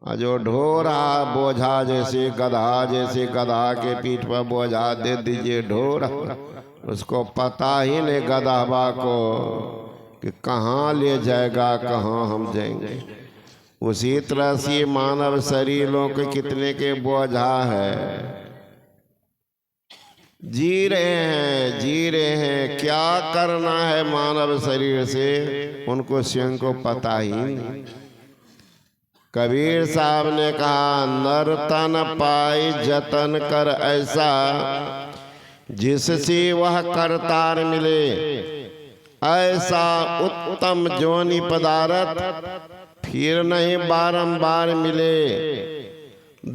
और जो ढो रहा बोझा जैसे गधा, जैसे गधा के पीठ पर बोझा दे दीजिए ढो रहा, उसको पता ही नहीं गधाबा को कि कहाँ ले जाएगा, कहाँ हम जाएंगे। उसी तरह से मानव शरीरों के कितने के बोझा है, जी रहे हैं, क्या करना है मानव शरीर से उनको स्वयं को पता ही नहीं। कबीर साहब ने कहा, नर तन पाई जतन कर ऐसा, जिससे वह करतार मिले, ऐसा उत्तम जोनि पदार्थ फिर नहीं बारंबार मिले।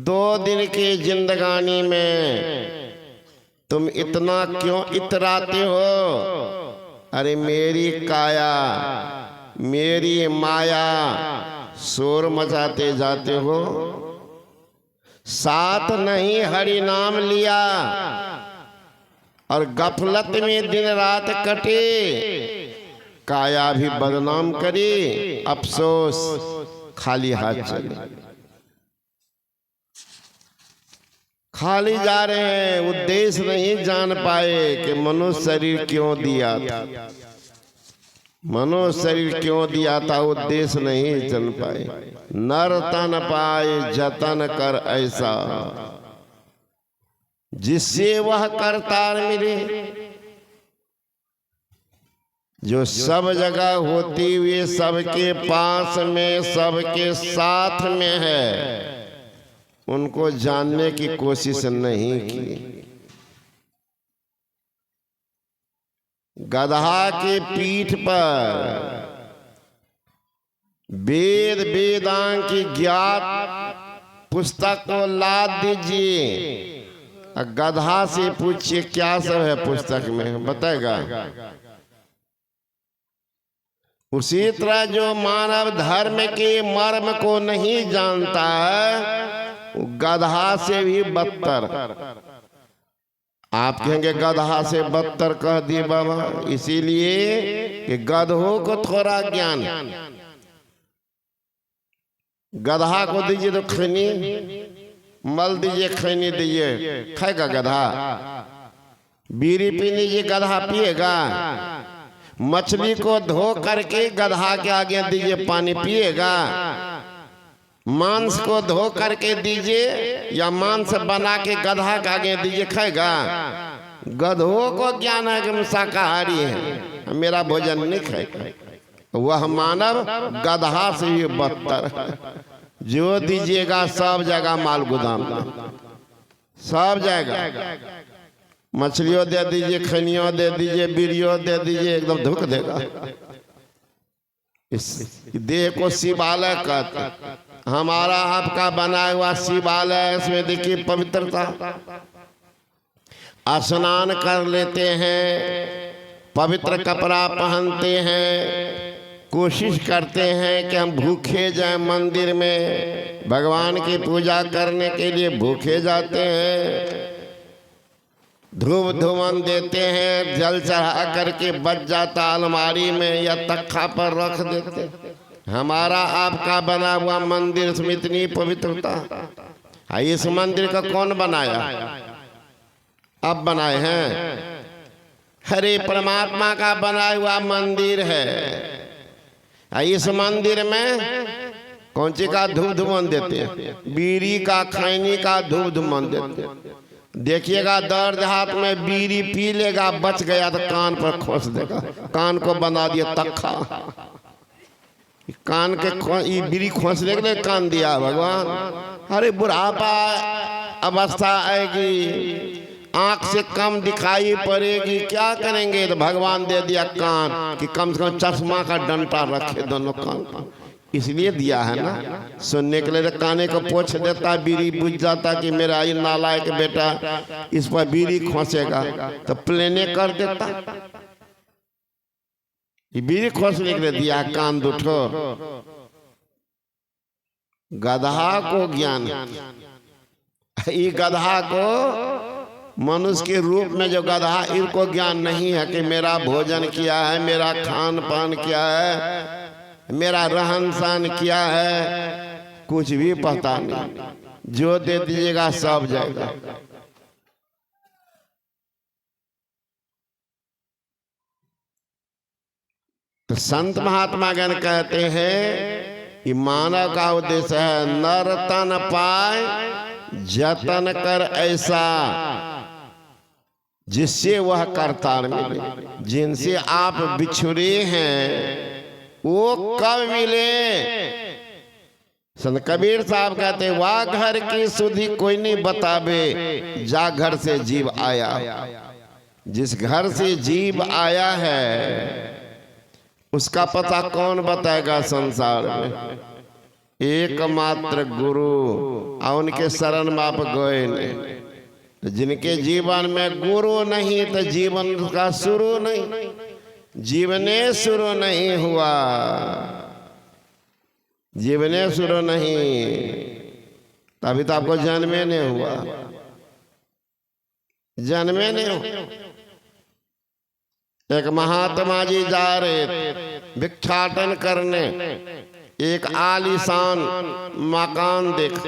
2 दिन की जिंदगानी में तुम इतना क्यों इतराते हो? अरे मेरी काया, मेरी माया, शोर मचाते जाते हो। साथ नहीं हरि नाम लिया और गफलत में दिन रात कटे, काया भी बदनाम करी, अफसोस खाली हाथ चले। खाली जा रहे हैं, उद्देश्य नहीं जान पाए कि मनुष्य शरीर क्यों दिया था, मनुष्य शरीर क्यों दिया था, उद्देश्य नहीं जान पाए। नर तन पाए जतन कर ऐसा, जिससे वह करतार मिले। जो सब जगह होती हुई सबके पास में, सबके साथ में है, उनको जानने की कोशिश नहीं की। गधा के पीठ पर वेद वेदांग की ज्ञात पुस्तक को लाद दीजिए, गधा से पूछिए क्या सब है पुस्तक में, बताएगा। उसी तरह जो मानव धर्म के मर्म को नहीं जानता है, गधा से भी बदतर। आप कहेंगे गधा से बदतर कह दिए बाबा, इसीलिए कि गधों को थोड़ा ज्ञान। गधा को दीजिए तो खैनी, मल दीजिए खैनी दीजिए, खाएगा गधा? बीड़ी पी लीजिए, गधा पिएगा? मछली को धो करके गधा के आगे दीजिए, पानी पिएगा? मांस को धो करके दीजिए या मांस बना के गधा के आगे दीजिए, खाएगा? गधों को ज्ञान है कि हम शाकाहारी हैं, मेरा भोजन नहीं खाएगा। वह मानव गधा से ही बदतर। जो दीजिएगा सब जगह माल गोदाम में, सब जगह मछलियों दे दीजिए, खनियों दे दीजिए, बीड़ियों दे दीजिए, एकदम धुक देगा। इस देह को शिवालय कहते। हमारा आपका बनाया हुआ शिवालय, इसमें देखिए पवित्रता। स्नान कर लेते हैं, पवित्र कपड़ा पहनते हैं, कोशिश करते हैं कि हम भूखे जाएं, मंदिर में भगवान की पूजा करने के लिए भूखे जाते हैं, धूप धुमन देते हैं, जल चढ़ा करके बच जाता अलमारी में या तख्ता पर रख देते हैं। हमारा आपका बना हुआ मंदिर में इतनी पवित्रता। इस मंदिर का कौन बनाया? अब बनाए हैं? हरे परमात्मा का बनाया हुआ मंदिर है। इस मंदिर में कौन सी का धूप धुमन देते हैं? बीड़ी का, खैनी का धूप धुमन देते हैं। देखिएगा दर्द हाथ में बीड़ी पी लेगा, बच गया तो कान पर खोस देगा, कान को बना दिया तख्ता। कान के बीड़ी खोसने के लिए कान दिया भगवान। अरे बुढ़ापा अवस्था आएगी, आंख से कम दिखाई पड़ेगी, क्या करेंगे? तो भगवान दे दिया कान कि कम से कम चश्मा का डंटा रखे दोनों कान पर, इसलिए दिया है ना। सुनने के लिए काने को पोंछ देता, बीड़ी बुझ जाता कि मेरा ये नालायक बेटा इस पर बीड़ी खोसेगा, तो प्लेने कर देता। ये बीड़ी खोसने के लिए दिया कान दुठो। गधा को ज्ञान, ये गधा को मनुष्य के रूप में जो गधा, इनको ज्ञान नहीं है कि मेरा भोजन क्या है, मेरा खान पान क्या है, मेरा रहन सहन क्या है, कुछ भी पता नहीं, जो दे दीजिएगा सब जाएगा। तो संत महात्मा गण कहते हैं कि मानव का उद्देश्य है नर तन पाए जतन कर ऐसा, जिससे वह करतार मिले। जिनसे आप बिछुड़े हैं वो कब मिले? संत कबीर साहब कहते हैं वाह घर की सुधि कोई नहीं बतावे, जा घर से जीव आया। जिस घर से जीव आया है उसका पता कौन बताएगा संसार में? एकमात्र गुरु, और उनके शरण में आप गए नहीं। तो जिनके जीवन में गुरु नहीं तो जीवन का शुरू नहीं, जीवने शुरू नहीं हुआ, जीवने शुरू नहीं, तभी तो आपको जन्मे नहीं हुआ, जन्मे नहीं हुआ। एक महात्मा जी जा रहे भिक्षाटन करने, एक आलीशान मकान देख,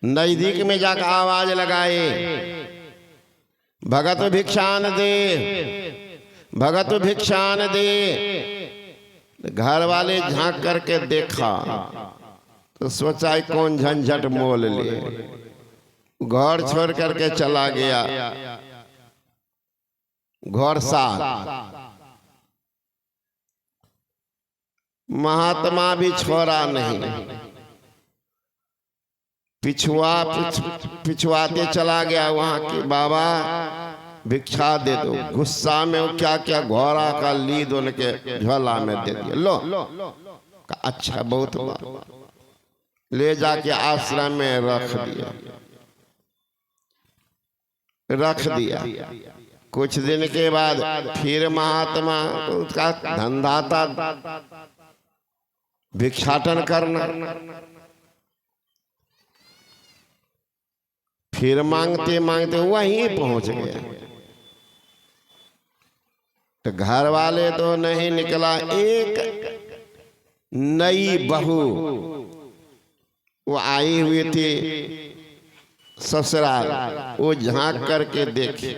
नजदीक में जाकर आवाज लगाए भगत भिक्षान दे, भगत भिक्षान दे। घर वाले झांक करके देखा तो सोचा कौन झंझट मोल ले, घर छोड़ करके चला गया। घर साथ महात्मा भी छोड़ा नहीं, पिछुआते चला गया वहां की बाबा भिक्षा दे दो। गुस्सा में वो क्या क्या घोड़ा का लीद उनके झोला में दे दिया। लो अच्छा बहुत बात, ले जाके आश्रम में रख दिया, रख दिया। कुछ दिन के बाद फिर महात्मा, उसका धंधा था भिक्षाटन करना, फिर मांगते मांगते वहीं पहुंच गया। तो घर वाले तो नहीं निकला, एक नई बहू वो आई हुई थी ससुराल, वो झांक करके देखी